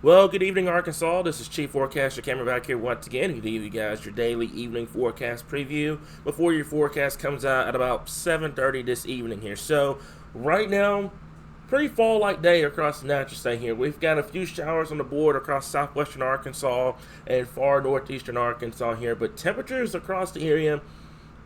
Well, good evening, Arkansas. This is Chief Forecaster Cameron back here once again to give you guys your daily evening forecast preview before your forecast comes out at about 7:30 this evening here. So, right now, pretty fall-like day across the natural state here. We've got a few showers on the board across southwestern Arkansas and far northeastern Arkansas here, but temperatures across the area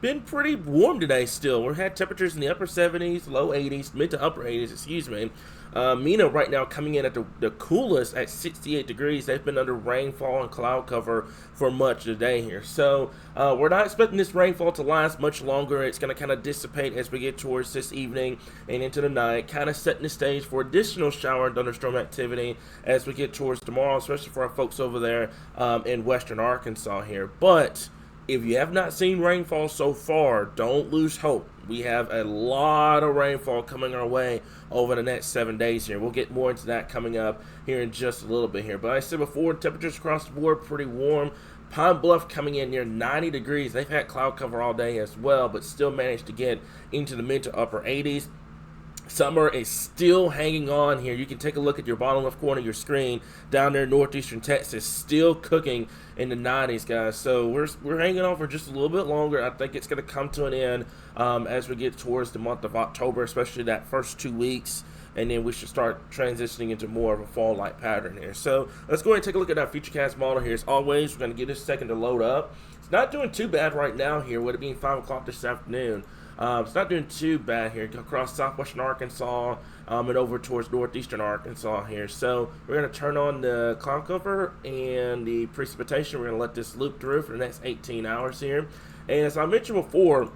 been pretty warm today still. We've had temperatures in the upper 70s, low 80s, mid to upper 80s, excuse me. Mina right now coming in at the coolest at 68 degrees. They've been under rainfall and cloud cover for much of the day here. So we're not expecting this rainfall to last much longer. It's going to kind of dissipate as we get towards this evening and into the night, kind of setting the stage for additional shower and thunderstorm activity as we get towards tomorrow, especially for our folks over there in western Arkansas here. But if you have not seen rainfall so far, don't lose hope. We have a lot of rainfall coming our way over the next 7 days here. We'll get more into that coming up here in just a little bit here. But I said before, temperatures across the board pretty warm. Pine Bluff coming in near 90 degrees. They've had cloud cover all day as well, but still managed to get into the mid to upper 80s. Summer is still hanging on here. You can take a look at your bottom left corner of your screen down there in northeastern Texas, still cooking in the 90s, guys. So we're hanging on for just a little bit longer. I think it's going to come to an end as we get towards the month of October, especially that first 2 weeks. And then we should start transitioning into more of a fall-like pattern here. So let's go ahead and take a look at our Futurecast model here. As always, we're going to give this a second to load up. It's not doing too bad right now here, with it being 5 o'clock this afternoon. It's not doing too bad here across southwestern Arkansas and over towards northeastern Arkansas here. So we're going to turn on the cloud cover and the precipitation. We're going to let this loop through for the next 18 hours here. And as I mentioned before,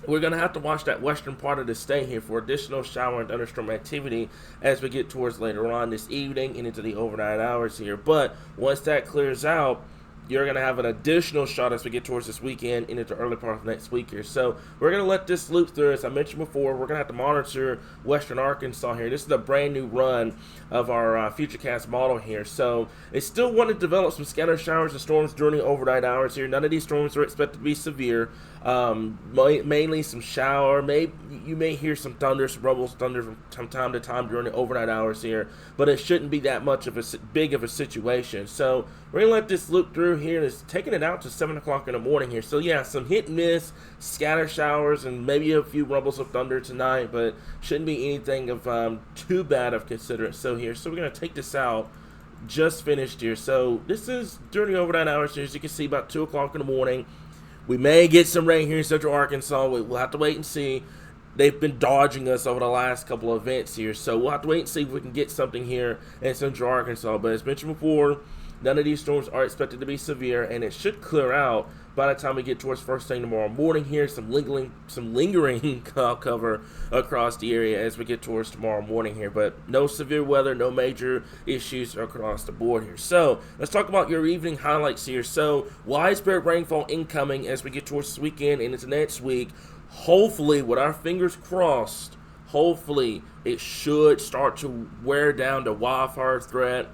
we're going to have to watch that western part of the state here for additional shower and thunderstorm activity as we get towards later on this evening and into the overnight hours here. But once that clears out, you're going to have an additional shot as we get towards this weekend and into the early part of next week here. So we're going to let this loop through. As I mentioned before, we're going to have to monitor western Arkansas here. This is a brand new run of our Futurecast model here. So they still want to develop some scattered showers and storms during the overnight hours here. None of these storms are expected to be severe. Mainly some shower. You may hear some thunder, some rumbles, thunder from time to time during the overnight hours here, but it shouldn't be that much of a big of a situation. So we're going to let this loop through here. It's taking it out to 7 o'clock in the morning here. So yeah, some hit and miss, scatter showers, and maybe a few rumbles of thunder tonight, but shouldn't be anything of too bad of considerate. So we're going to take this out. Just finished here. So this is during the overnight hours here. As you can see, about 2 o'clock in the morning. We may get some rain here in central Arkansas. We'll have to wait and see. They've been dodging us over the last couple of events here, so we'll have to wait and see if we can get something here in central Arkansas. But as mentioned before, none of these storms are expected to be severe, and it should clear out by the time we get towards first thing tomorrow morning here. Some lingering cloud cover across the area as we get towards tomorrow morning here, but no severe weather, no major issues across the board here. So let's talk about your evening highlights here. So widespread rainfall incoming as we get towards this weekend and into next week. Hopefully, with our fingers crossed, hopefully it should start to wear down the wildfire threat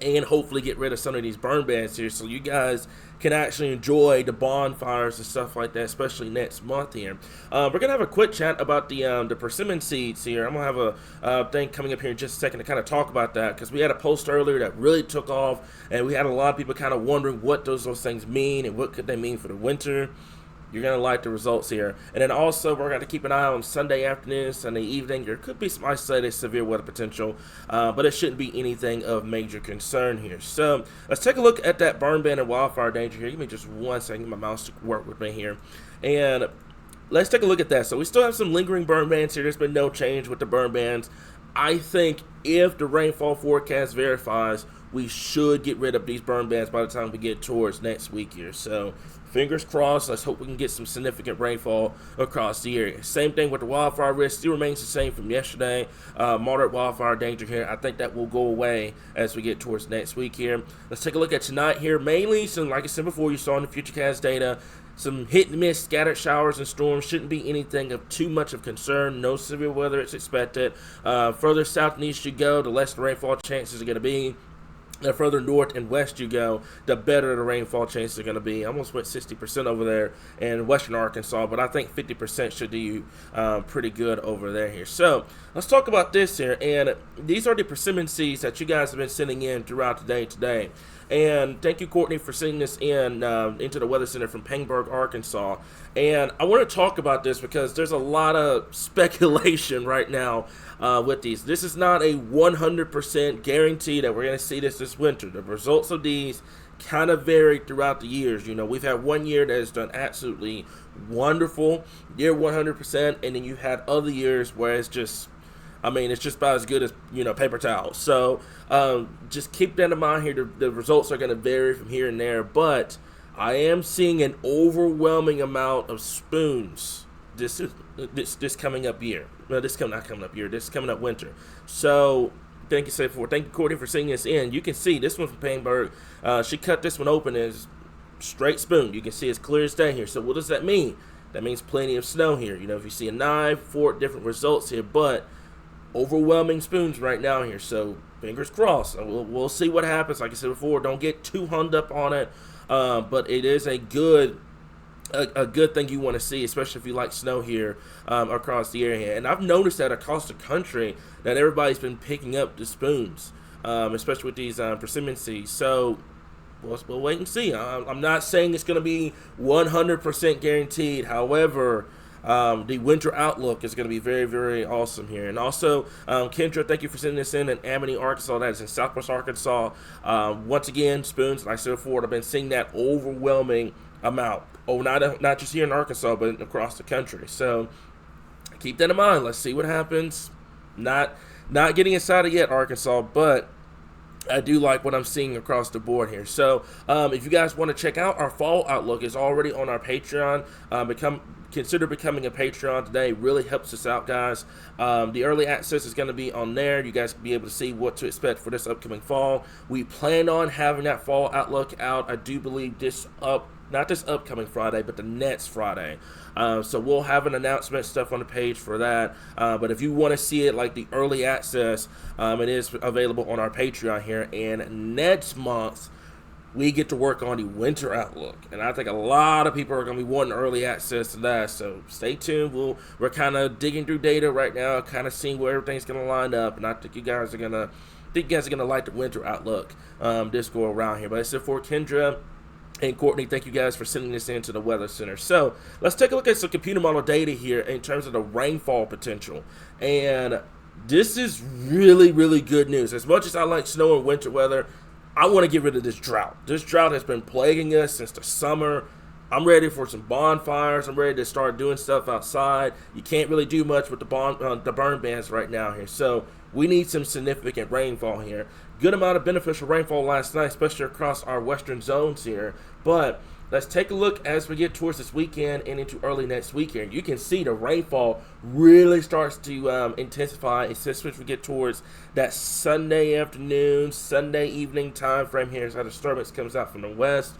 and hopefully get rid of some of these burn bans here, so you guys can actually enjoy the bonfires and stuff like that, especially next month here. We're going to have a quick chat about the persimmon seeds here. I'm going to have a thing coming up here in just a second to kind of talk about that, because we had a post earlier that really took off, and we had a lot of people kind of wondering what those things mean and what could they mean for the winter. You're going to like the results here. And then also, we're going to keep an eye on Sunday afternoon, Sunday evening. There could be some isolated severe weather potential, but it shouldn't be anything of major concern here. So let's take a look at that burn ban and wildfire danger here. Give me just 1 second. My mouse to work with me here. And let's take a look at that. So we still have some lingering burn bans here. There's been no change with the burn bans. I think if the rainfall forecast verifies, we should get rid of these burn bans by the time we get towards next week here. So fingers crossed. Let's hope we can get some significant rainfall across the area. Same thing with the wildfire risk. Still remains the same from yesterday. Moderate wildfire danger here. I think that will go away as we get towards next week here. Let's take a look at tonight here. Mainly, so like I said before, you saw in the Futurecast data, some hit and miss scattered showers and storms. Shouldn't be anything of too much of concern. No severe weather is expected. Further south and east you go, the less the rainfall chances are going to be. the further north and west you go, the better the rainfall chances are going to be. I almost went 60% over there in western Arkansas, but I think 50% should do you pretty good over there here. So let's talk about this here. And these are the persimmon seeds that you guys have been sending in throughout the day today. And thank you, Courtney, for sending this in into the Weather Center from Pangburg, Arkansas. And I want to talk about this because there's a lot of speculation right now with these. This is not a 100% guarantee that we're going to see this winter. The results of these kind of vary throughout the years. You know, we've had one year that has done absolutely wonderful, year 100%, and then you had other years where it's just, I mean, it's just about as good as, you know, paper towels. So just keep that in mind here. The results are going to vary from here and there, but I am seeing an overwhelming amount of spoons this coming up year. Well, this coming up winter. So thank you, Courtney, for sending this in. You can see this one from Pangburg. She cut this one open as straight spoon. You can see it's clear as day here. So what does that mean? That means plenty of snow here. You know, if you see a knife, 4 different results here, but overwhelming spoons right now here. So fingers crossed. We'll see what happens. Like I said before, don't get too hung up on it. But it is a good thing you want to see, especially if you like snow here across the area. And I've noticed that across the country that everybody's been picking up the spoons, especially with these persimmon seeds. So we'll wait and see. I'm not saying it's going to be 100% guaranteed. However, the winter outlook is going to be very, very awesome here. And also, Kendra, thank you for sending this in Amity, Arkansas. That is in southwest Arkansas. Once again, spoons, like I said before, I've been seeing that overwhelming amount. Oh, not just here in Arkansas, but across the country. So keep that in mind. Let's see what happens. Not getting excited yet, Arkansas, but I do like what I'm seeing across the board here. So if you guys want to check out our fall outlook, it's already on our Patreon. Consider becoming a Patreon today. Really helps us out, guys. The early access is going to be on there. You guys can be able to see what to expect for this upcoming fall. We plan on having that fall outlook out, I do believe, not this upcoming Friday, but the next Friday. So we'll have an announcement stuff on the page for that. But if you want to see it like the early access, it is available on our Patreon here. And next month, we get to work on the winter outlook. And I think a lot of people are going to be wanting early access to that. So stay tuned. We're kind of digging through data right now, kind of seeing where everything's going to line up. And I think you guys are going to like the winter outlook this go around here. But it's for Kendra and Courtney, thank you guys for sending this into the Weather Center. So let's take a look at some computer model data here in terms of the rainfall potential. And this is really, really good news. As much as I like snow and winter weather, I want to get rid of this drought. This drought has been plaguing us since the summer. I'm ready for some bonfires. I'm ready to start doing stuff outside. You can't really do much with the burn bans right now here. So we need some significant rainfall here. Good amount of beneficial rainfall last night, especially across our western zones here. But let's take a look as we get towards this weekend and into early next week here. You can see the rainfall really starts to intensify, especially as we get towards that Sunday afternoon, Sunday evening time frame here as our disturbance comes out from the west.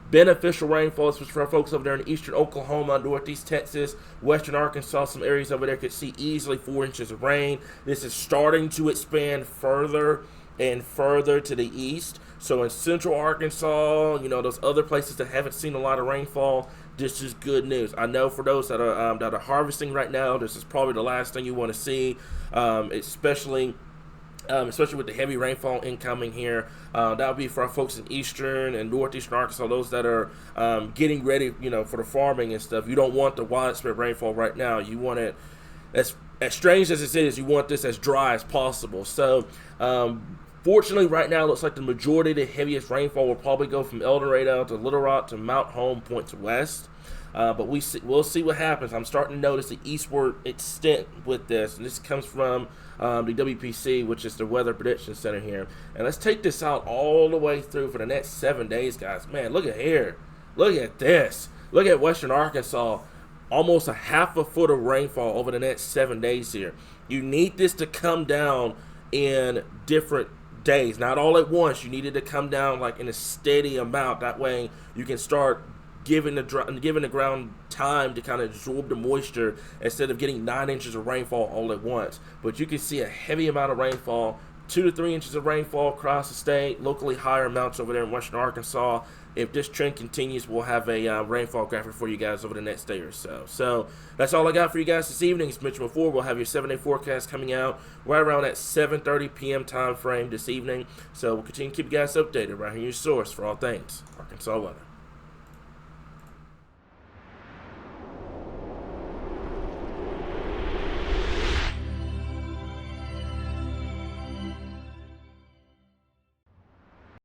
Beneficial rainfall, especially for folks over there in eastern Oklahoma, northeast Texas, western Arkansas. Some areas over there could see easily 4 inches of rain. This is starting to expand further and further to the east. So in central Arkansas, you know, those other places that haven't seen a lot of rainfall, this is good news. I know for those that are harvesting right now, this is probably the last thing you want to see, especially with the heavy rainfall incoming here. That would be for our folks in eastern and northeastern Arkansas, those that are getting ready, you know, for the farming and stuff. You don't want the widespread rainfall right now. You want it, as strange as it is, you want this as dry as possible. So fortunately, right now, it looks like the majority of the heaviest rainfall will probably go from El Dorado to Little Rock to Mount Home, points west. But we'll see what happens. I'm starting to notice the eastward extent with this, and this comes from the WPC, which is the Weather Prediction Center here. And let's take this out all the way through for the next 7 days, guys. Man, look at here. Look at this. Look at western Arkansas. Almost a half a foot of rainfall over the next 7 days here. You need this to come down in different days, not all at once. You need it to come down like in a steady amount. That way you can start giving the ground time to kind of absorb the moisture instead of getting 9 inches of rainfall all at once. But you can see a heavy amount of rainfall 2 to 3 inches of rainfall across the state, locally higher amounts over there in western Arkansas. If this trend continues, we'll have a rainfall graphic for you guys over the next day or so. So that's all I got for you guys this evening. As mentioned before, we'll have your 7-day forecast coming out right around that 7:30 p.m. time frame this evening. So we'll continue to keep you guys updated right here, your source for all things Arkansas weather.